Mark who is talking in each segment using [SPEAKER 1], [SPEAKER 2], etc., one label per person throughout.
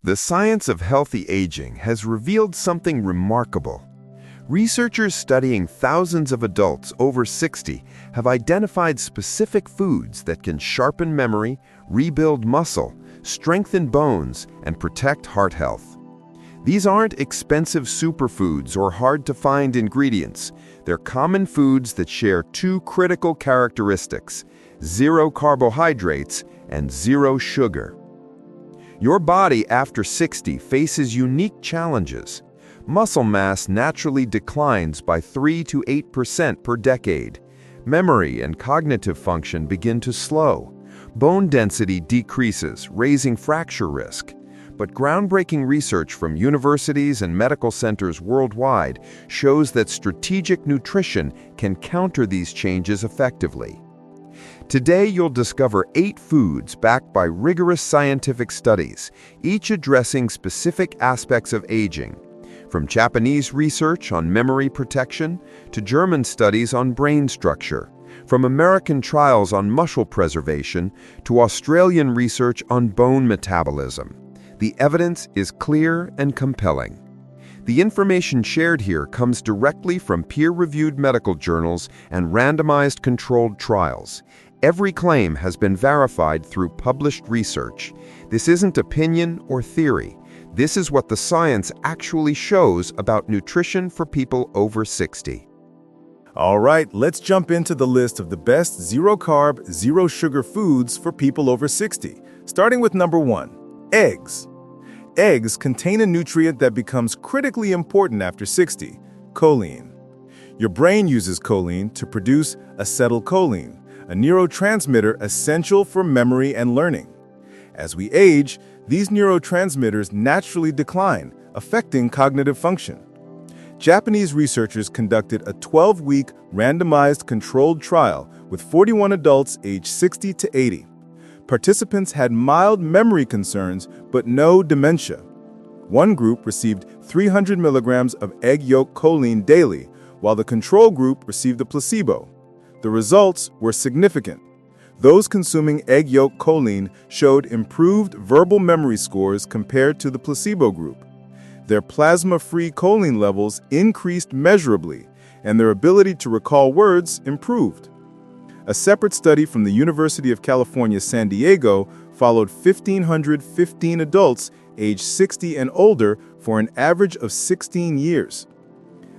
[SPEAKER 1] The science of healthy aging has revealed something remarkable. Researchers studying thousands of adults over 60 have identified specific foods that can sharpen memory, rebuild muscle, strengthen bones, and protect heart health. These aren't expensive superfoods or hard-to-find ingredients. They're common foods that share two critical characteristics: zero carbohydrates and zero sugar. Your body after 60 faces unique challenges. Muscle mass naturally declines by 3 to 8% per decade. Memory and cognitive function begin to slow. Bone density decreases, raising fracture risk. But groundbreaking research from universities and medical centers worldwide shows that strategic nutrition can counter these changes effectively. Today, you'll discover 8 foods backed by rigorous scientific studies, each addressing specific aspects of aging. From Japanese research on memory protection to German studies on brain structure, from American trials on muscle preservation to Australian research on bone metabolism, the evidence is clear and compelling. The information shared here comes directly from peer-reviewed medical journals and randomized controlled trials. Every claim has been verified through published research. This isn't opinion or theory. This is what the science actually shows about nutrition for people over 60.
[SPEAKER 2] All right, let's jump into the list of the best zero-carb, zero-sugar foods for people over 60. Starting with number 1, eggs. Eggs contain a nutrient that becomes critically important after 60, choline. Your brain uses choline to produce acetylcholine, a neurotransmitter essential for memory and learning. As we age, these neurotransmitters naturally decline, affecting cognitive function. Japanese researchers conducted a 12-week randomized controlled trial with 41 adults aged 60 to 80. Participants had mild memory concerns but no dementia. One group received 300 milligrams of egg yolk choline daily, while the control group received a placebo. The results were significant. Those consuming egg yolk choline showed improved verbal memory scores compared to the placebo group. Their plasma-free choline levels increased measurably, and their ability to recall words improved. A separate study from the University of California, San Diego followed 1,515 adults aged 60 and older for an average of 16 years.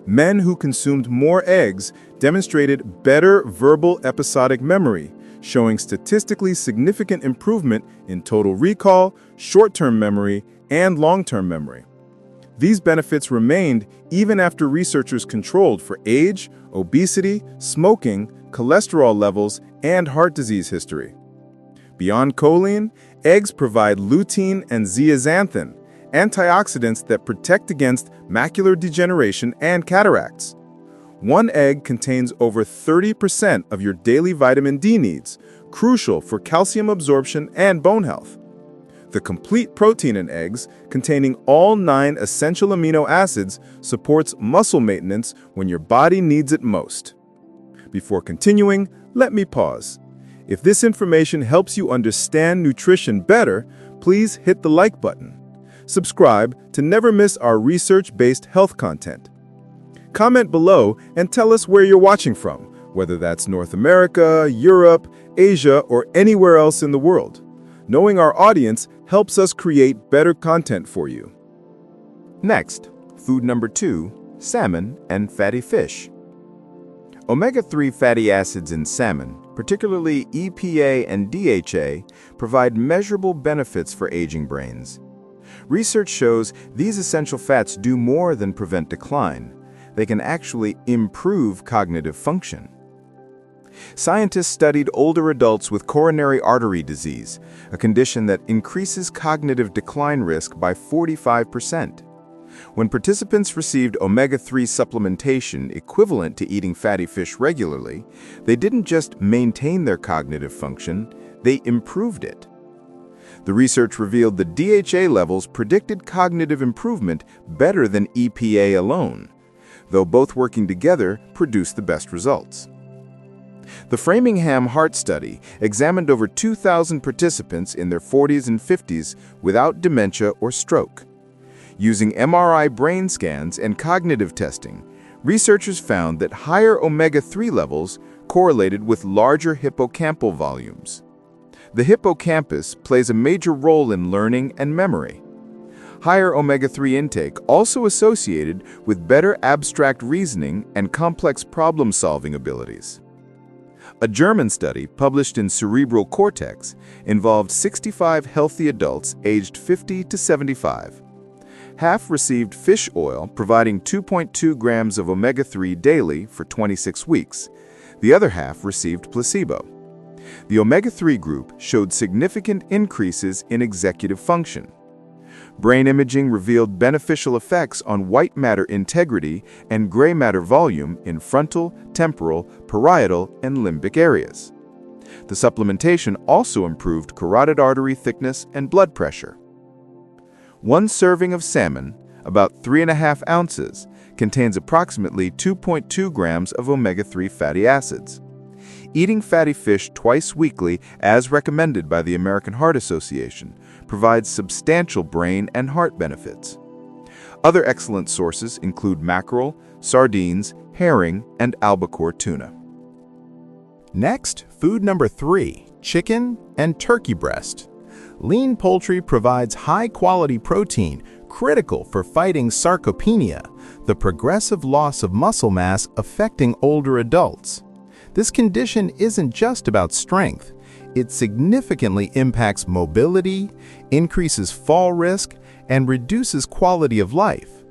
[SPEAKER 2] Men who consumed more eggs demonstrated better verbal episodic memory, showing statistically significant improvement in total recall, short-term memory, and long-term memory. These benefits remained even after researchers controlled for age, obesity, smoking, cholesterol levels, and heart disease history. Beyond choline, eggs provide lutein and zeaxanthin, antioxidants that protect against macular degeneration and cataracts. One egg contains over 30% of your daily vitamin D needs, crucial for calcium absorption and bone health. The complete protein in eggs, containing all 9 essential amino acids, supports muscle maintenance when your body needs it most. Before continuing, let me pause. If this information helps you understand nutrition better, please hit the like button. Subscribe to never miss our research-based health content. Comment below and tell us where you're watching from, whether that's North America, Europe, Asia, or anywhere else in the world. Knowing our audience helps us create better content for you.
[SPEAKER 1] Next, food number 2, salmon and fatty fish. Omega-3 fatty acids in salmon, particularly EPA and DHA, provide measurable benefits for aging brains. Research shows these essential fats do more than prevent decline. They can actually improve cognitive function. Scientists studied older adults with coronary artery disease, a condition that increases cognitive decline risk by 45%. When participants received omega-3 supplementation equivalent to eating fatty fish regularly, they didn't just maintain their cognitive function, they improved it. The research revealed the DHA levels predicted cognitive improvement better than EPA alone, though both working together produced the best results.
[SPEAKER 2] The Framingham Heart Study examined over 2,000 participants in their 40s and 50s without dementia or stroke. Using MRI brain scans and cognitive testing, researchers found that higher omega-3 levels correlated with larger hippocampal volumes. The hippocampus plays a major role in learning and memory. Higher omega-3 intake also associated with better abstract reasoning and complex problem-solving abilities. A German study published in Cerebral Cortex involved 65 healthy adults aged 50 to 75. Half received fish oil, providing 2.2 grams of omega-3 daily for 26 weeks. The other half received placebo. The omega-3 group showed significant increases in executive function. Brain imaging revealed beneficial effects on white matter integrity and gray matter volume in frontal, temporal, parietal, and limbic areas. The supplementation also improved carotid artery thickness and blood pressure. One serving of salmon, about 3.5 ounces, contains approximately 2.2 grams of omega-3 fatty acids. Eating fatty fish twice weekly, as recommended by the American Heart Association, provides substantial brain and heart benefits. Other excellent sources include mackerel, sardines, herring, and albacore tuna.
[SPEAKER 3] Next, food number 3, chicken and turkey breast. Lean poultry provides high-quality protein critical for fighting sarcopenia, the progressive loss of muscle mass affecting older adults. This condition isn't just about strength. It significantly impacts mobility, increases fall risk, and reduces quality of life.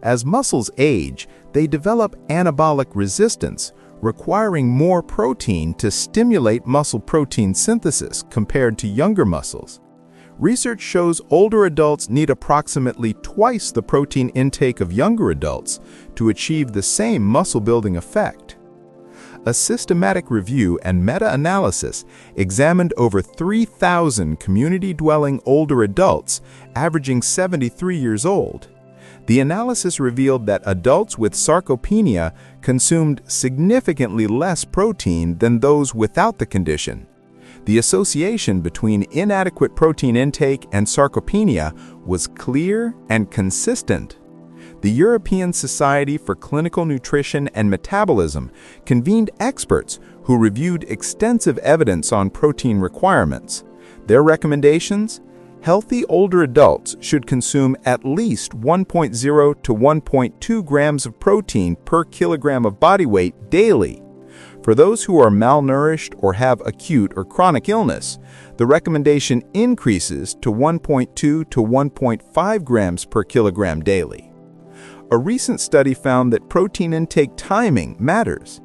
[SPEAKER 3] As muscles age, they develop anabolic resistance, requiring more protein to stimulate muscle protein synthesis compared to younger muscles. Research shows older adults need approximately twice the protein intake of younger adults to achieve the same muscle-building effect. A systematic review and meta-analysis examined over 3,000 community-dwelling older adults, averaging 73 years old. The analysis revealed that adults with sarcopenia consumed significantly less protein than those without the condition. The association between inadequate protein intake and sarcopenia was clear and consistent. The European Society for Clinical Nutrition and Metabolism convened experts who reviewed extensive evidence on protein requirements. Their recommendations? Healthy older adults should consume at least 1.0 to 1.2 grams of protein per kilogram of body weight daily. For those who are malnourished or have acute or chronic illness, the recommendation increases to 1.2 to 1.5 grams per kilogram daily. A recent study found that protein intake timing matters.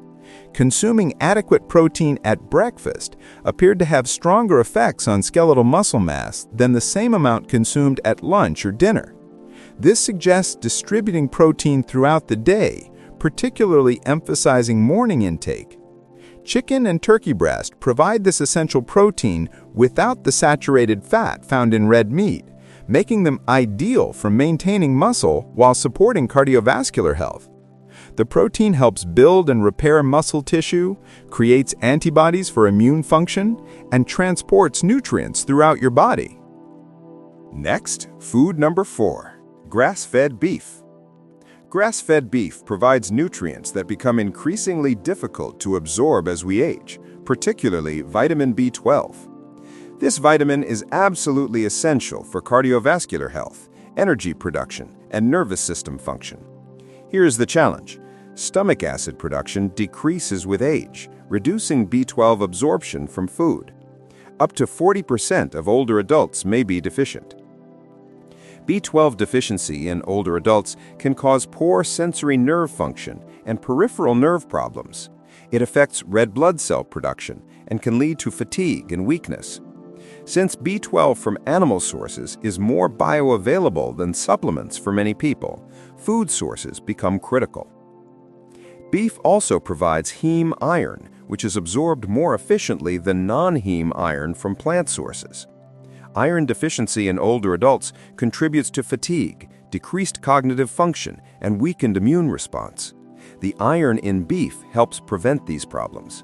[SPEAKER 3] Consuming adequate protein at breakfast appeared to have stronger effects on skeletal muscle mass than the same amount consumed at lunch or dinner. This suggests distributing protein throughout the day, particularly emphasizing morning intake. Chicken and turkey breast provide this essential protein without the saturated fat found in red meat, making them ideal for maintaining muscle while supporting cardiovascular health. The protein helps build and repair muscle tissue, creates antibodies for immune function, and transports nutrients throughout your body.
[SPEAKER 1] Next, food number 4, grass-fed beef. Grass-fed beef provides nutrients that become increasingly difficult to absorb as we age, particularly vitamin B12. This vitamin is absolutely essential for cardiovascular health, energy production, and nervous system function. Here's the challenge. Stomach acid production decreases with age, reducing B12 absorption from food. Up to 40% of older adults may be deficient. B12 deficiency in older adults can cause poor sensory nerve function and peripheral nerve problems. It affects red blood cell production and can lead to fatigue and weakness. Since B12 from animal sources is more bioavailable than supplements for many people, food sources become critical. Beef also provides heme iron, which is absorbed more efficiently than non-heme iron from plant sources. Iron deficiency in older adults contributes to fatigue, decreased cognitive function, and weakened immune response. The iron in beef helps prevent these problems.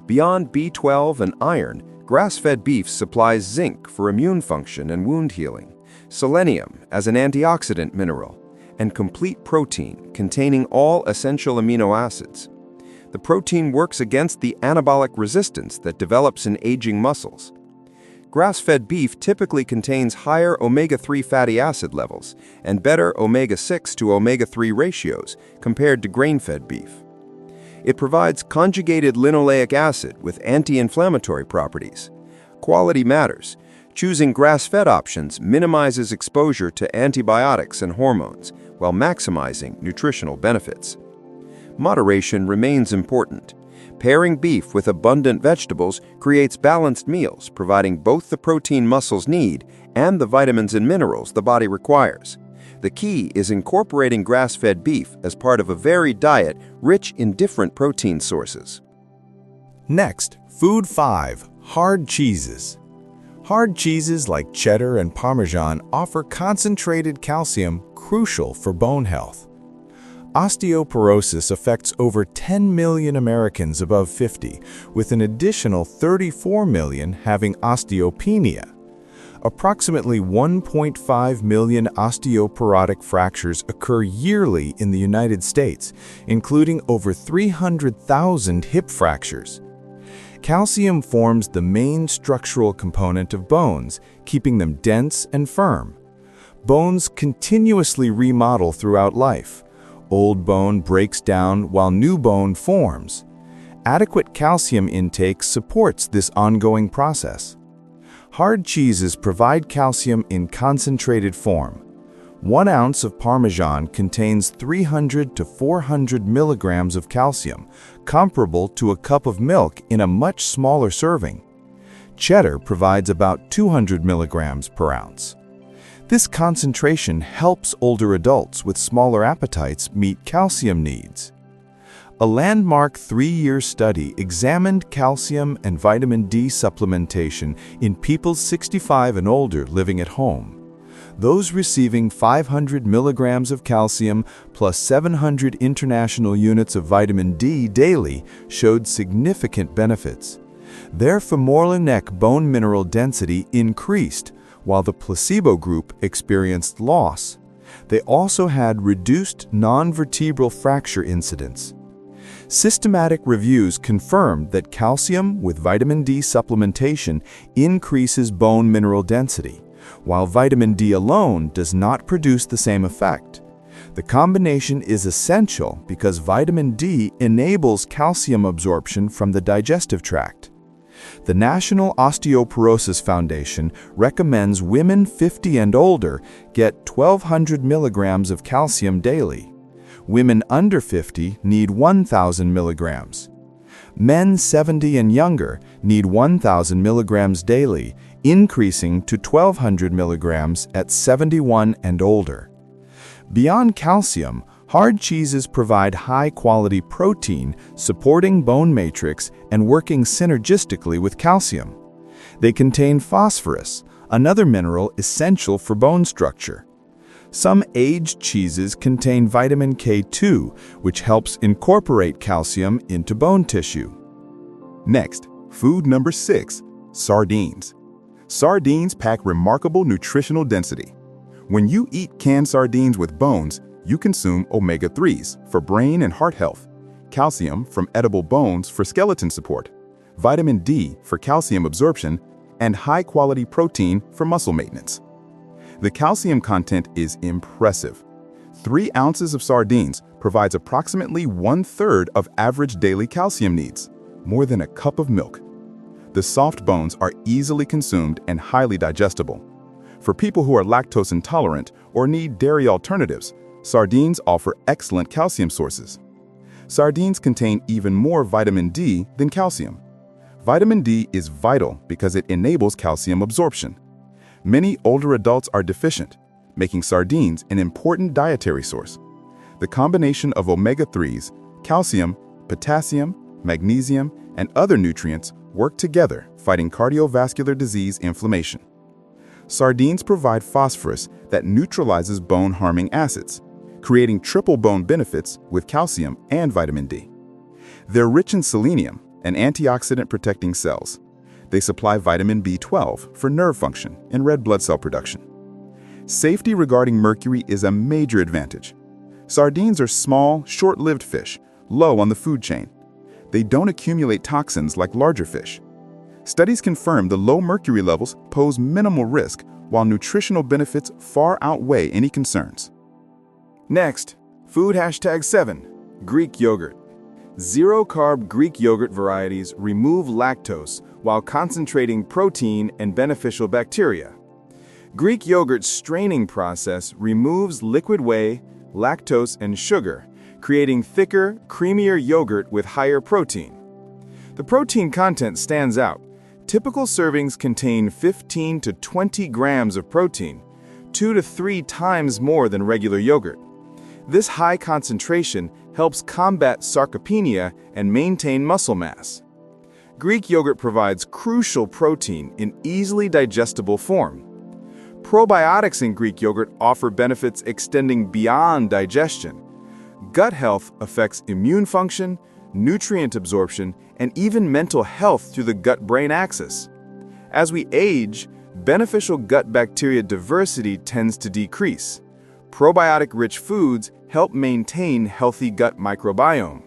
[SPEAKER 1] Beyond B12 and iron, grass-fed beef supplies zinc for immune function and wound healing, selenium as an antioxidant mineral, and complete protein containing all essential amino acids. The protein works against the anabolic resistance that develops in aging muscles. Grass-fed beef typically contains higher omega-3 fatty acid levels and better omega-6 to omega-3 ratios compared to grain-fed beef. It provides conjugated linoleic acid with anti-inflammatory properties. Quality matters. Choosing grass-fed options minimizes exposure to antibiotics and hormones while maximizing nutritional benefits. Moderation remains important. Pairing beef with abundant vegetables creates balanced meals, providing both the protein muscles need and the vitamins and minerals the body requires. The key is incorporating grass-fed beef as part of a varied diet rich in different protein sources.
[SPEAKER 3] Next, Food 5. Hard cheeses. Hard cheeses like cheddar and Parmesan offer concentrated calcium crucial for bone health. Osteoporosis affects over 10 million Americans above 50, with an additional 34 million having osteopenia. Approximately 1.5 million osteoporotic fractures occur yearly in the United States, including over 300,000 hip fractures. Calcium forms the main structural component of bones, keeping them dense and firm. Bones continuously remodel throughout life. Old bone breaks down while new bone forms. Adequate calcium intake supports this ongoing process. Hard cheeses provide calcium in concentrated form. 1 ounce of Parmesan contains 300 to 400 milligrams of calcium, comparable to a cup of milk in a much smaller serving. Cheddar provides about 200 milligrams per ounce. This concentration helps older adults with smaller appetites meet calcium needs. A landmark 3-year study examined calcium and vitamin D supplementation in people 65 and older living at home. Those receiving 500 milligrams of calcium plus 700 international units of vitamin D daily showed significant benefits. Their femoral neck bone mineral density increased, while the placebo group experienced loss. They also had reduced non-vertebral fracture incidence. Systematic reviews confirmed that calcium with vitamin D supplementation increases bone mineral density, while vitamin D alone does not produce the same effect. The combination is essential because vitamin D enables calcium absorption from the digestive tract. The National Osteoporosis Foundation recommends women 50 and older get 1,200 milligrams of calcium daily. Women under 50 need 1,000 milligrams. Men 70 and younger need 1,000 milligrams daily, increasing to 1,200 milligrams at 71 and older. Beyond calcium, hard cheeses provide high-quality protein, supporting bone matrix and working synergistically with calcium. They contain phosphorus, another mineral essential for bone structure. Some aged cheeses contain vitamin K2, which helps incorporate calcium into bone tissue.
[SPEAKER 2] Next, food number 6, sardines. Sardines pack remarkable nutritional density. When you eat canned sardines with bones, you consume omega-3s for brain and heart health, calcium from edible bones for skeleton support, vitamin D for calcium absorption, and high-quality protein for muscle maintenance. The calcium content is impressive. 3 ounces of sardines provides approximately 1/3 of average daily calcium needs, more than a cup of milk. The soft bones are easily consumed and highly digestible. For people who are lactose intolerant or need dairy alternatives, sardines offer excellent calcium sources. Sardines contain even more vitamin D than calcium. Vitamin D is vital because it enables calcium absorption. Many older adults are deficient, making sardines an important dietary source. The combination of omega-3s, calcium, potassium, magnesium, and other nutrients work together fighting cardiovascular disease inflammation. Sardines provide phosphorus that neutralizes bone-harming acids, creating triple bone benefits with calcium and vitamin D. They're rich in selenium,
[SPEAKER 4] and antioxidant-protecting cells. They supply vitamin B12 for nerve function and red blood cell production. Safety regarding mercury is a major advantage. Sardines are small, short-lived fish, low on the food chain. They don't accumulate toxins like larger fish. Studies confirm the low mercury levels pose minimal risk, while nutritional benefits far outweigh any concerns.
[SPEAKER 2] Next, food #7, Greek yogurt. Zero-carb Greek yogurt varieties remove lactose while concentrating protein and beneficial bacteria. Greek yogurt's straining process removes liquid whey, lactose, and sugar, creating thicker, creamier yogurt with higher protein. The protein content stands out. Typical servings contain 15 to 20 grams of protein, 2 to 3 times more than regular yogurt. This high concentration helps combat sarcopenia and maintain muscle mass. Greek yogurt provides crucial protein in easily digestible form. Probiotics in Greek yogurt offer benefits extending beyond digestion. Gut health affects immune function, nutrient absorption, and even mental health through the gut-brain axis. As we age, beneficial gut bacteria diversity tends to decrease. Probiotic-rich foods help maintain healthy gut microbiome.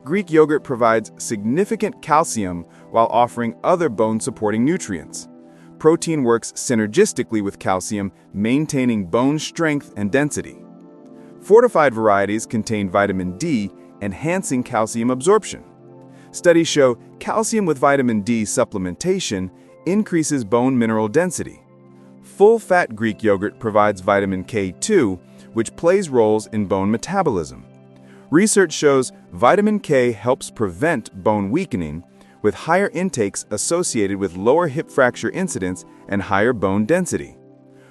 [SPEAKER 2] Greek yogurt provides significant calcium while offering other bone-supporting nutrients. Protein works synergistically with calcium, maintaining bone strength and density. Fortified varieties contain vitamin D, enhancing calcium absorption. Studies show calcium with vitamin D supplementation increases bone mineral density. Full-fat Greek yogurt provides vitamin K2, which plays roles in bone metabolism. Research shows vitamin K helps prevent bone weakening, with higher intakes associated with lower hip fracture incidence and higher bone density.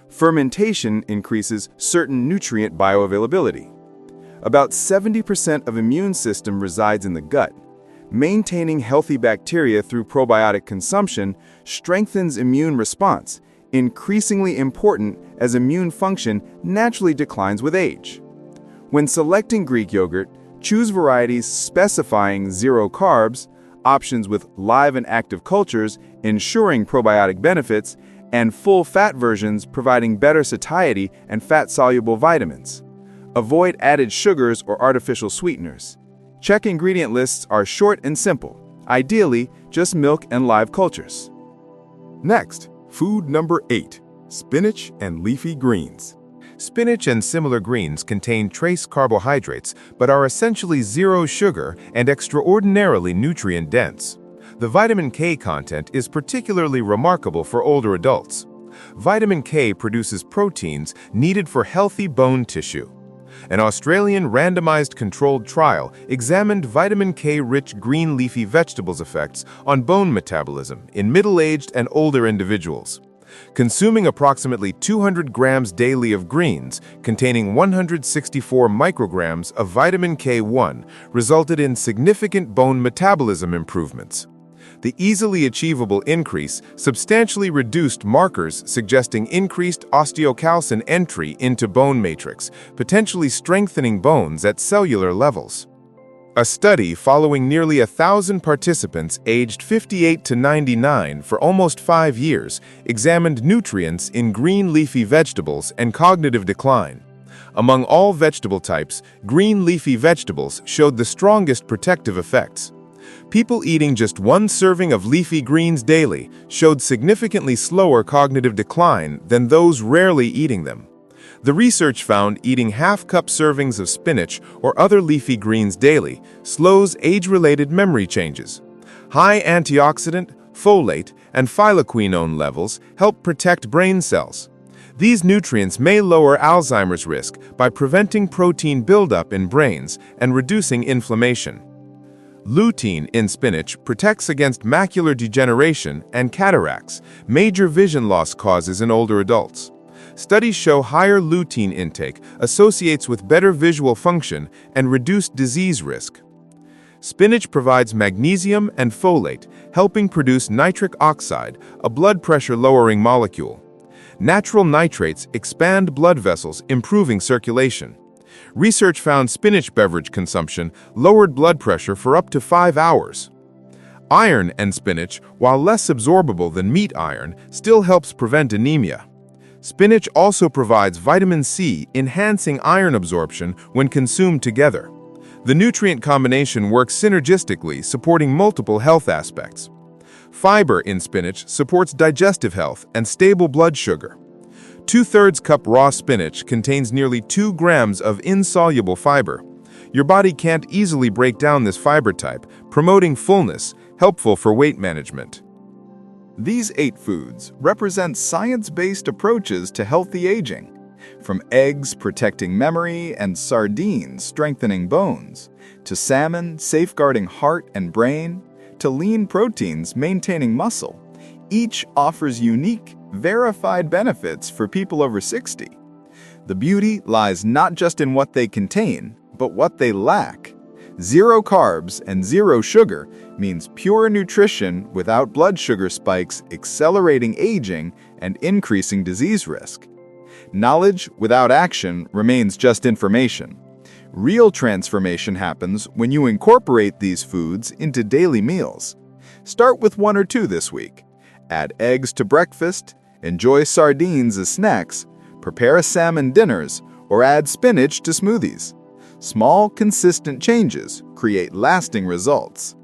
[SPEAKER 2] Fermentation increases certain nutrient bioavailability. About 70% of immune system resides in the gut. Maintaining healthy bacteria through probiotic consumption strengthens immune response, increasingly important as immune function naturally declines with age. When selecting Greek yogurt, choose varieties specifying zero carbs, options with live and active cultures ensuring probiotic benefits, and full-fat versions providing better satiety and fat-soluble vitamins. Avoid added sugars or artificial sweeteners. Check ingredient lists are short and simple, ideally just milk and live cultures.
[SPEAKER 1] Next, food #8, spinach and leafy greens. Spinach and similar greens contain trace carbohydrates but are essentially zero sugar and extraordinarily nutrient-dense. The vitamin K content is particularly remarkable for older adults. Vitamin K produces proteins needed for healthy bone tissue. An Australian randomized controlled trial examined vitamin K-rich green leafy vegetables' effects on bone metabolism in middle-aged and older individuals. Consuming approximately 200 grams daily of greens, containing 164 micrograms of vitamin K1, resulted in significant bone metabolism improvements. The easily achievable increase substantially reduced markers suggesting increased osteocalcin entry into bone matrix, potentially strengthening bones at cellular levels. A study following nearly 1,000 participants aged 58 to 99 for almost 5 years examined nutrients in green leafy vegetables and cognitive decline. Among all vegetable types, green leafy vegetables showed the strongest protective effects. People eating just one serving of leafy greens daily showed significantly slower cognitive decline than those rarely eating them. The research found eating half-cup servings of spinach or other leafy greens daily slows age-related memory changes. High antioxidant, folate, and phyloquinone levels help protect brain cells. These nutrients may lower Alzheimer's risk by preventing protein buildup in brains and reducing inflammation. Lutein in spinach protects against macular degeneration and cataracts, major vision loss causes in older adults. Studies show higher lutein intake associates with better visual function and reduced disease risk. Spinach provides magnesium and folate, helping produce nitric oxide, a blood pressure-lowering molecule. Natural nitrates expand blood vessels, improving circulation. Research found spinach beverage consumption lowered blood pressure for up to 5 hours.
[SPEAKER 5] Iron in spinach, while less absorbable than meat iron, still helps prevent anemia. Spinach also provides vitamin C, enhancing iron absorption when consumed together. The nutrient combination works synergistically, supporting multiple health aspects. Fiber in spinach supports digestive health and stable blood sugar. 2/3 cup raw spinach contains nearly 2 grams of insoluble fiber. Your body can't easily break down this fiber type, promoting fullness, helpful for weight management.
[SPEAKER 4] These 8 foods represent science-based approaches to healthy aging. From eggs protecting memory and sardines strengthening bones, to salmon safeguarding heart and brain, to lean proteins maintaining muscle, each offers unique, verified benefits for people over 60. The beauty lies not just in what they contain, but what they lack. Zero carbs and zero sugar means pure nutrition without blood sugar spikes accelerating aging and increasing disease risk. Knowledge without action remains just information. Real transformation happens when you incorporate these foods into daily meals. Start with 1 or 2 this week. Add eggs to breakfast, enjoy sardines as snacks, prepare salmon dinners, or add spinach to smoothies. Small, consistent changes create lasting results.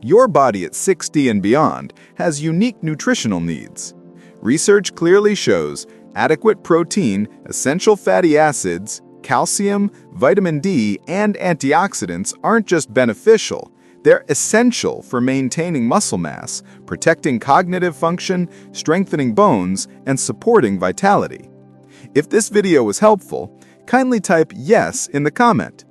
[SPEAKER 4] Your body at 60 and beyond has unique nutritional needs. Research clearly shows adequate protein, essential fatty acids, calcium, vitamin D, and antioxidants aren't just beneficial, they're essential for maintaining muscle mass, protecting cognitive function, strengthening bones, and supporting vitality. If this video was helpful, kindly type yes in the comment.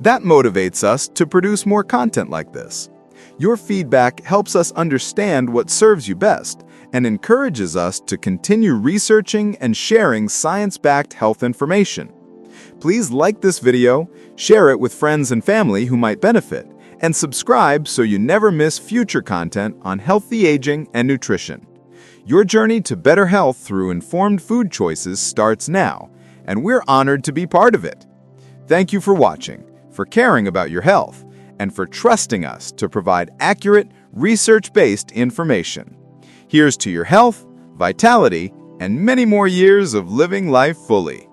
[SPEAKER 4] That motivates us to produce more content like this. Your feedback helps us understand what serves you best and encourages us to continue researching and sharing science-backed health information. Please like this video, share it with friends and family who might benefit, and subscribe so you never miss future content on healthy aging and nutrition. Your journey to better health through informed food choices starts now, and we're honored to be part of it. Thank you for watching, for caring about your health, and for trusting us to provide accurate, research-based information. Here's to your health, vitality, and many more years of living life fully.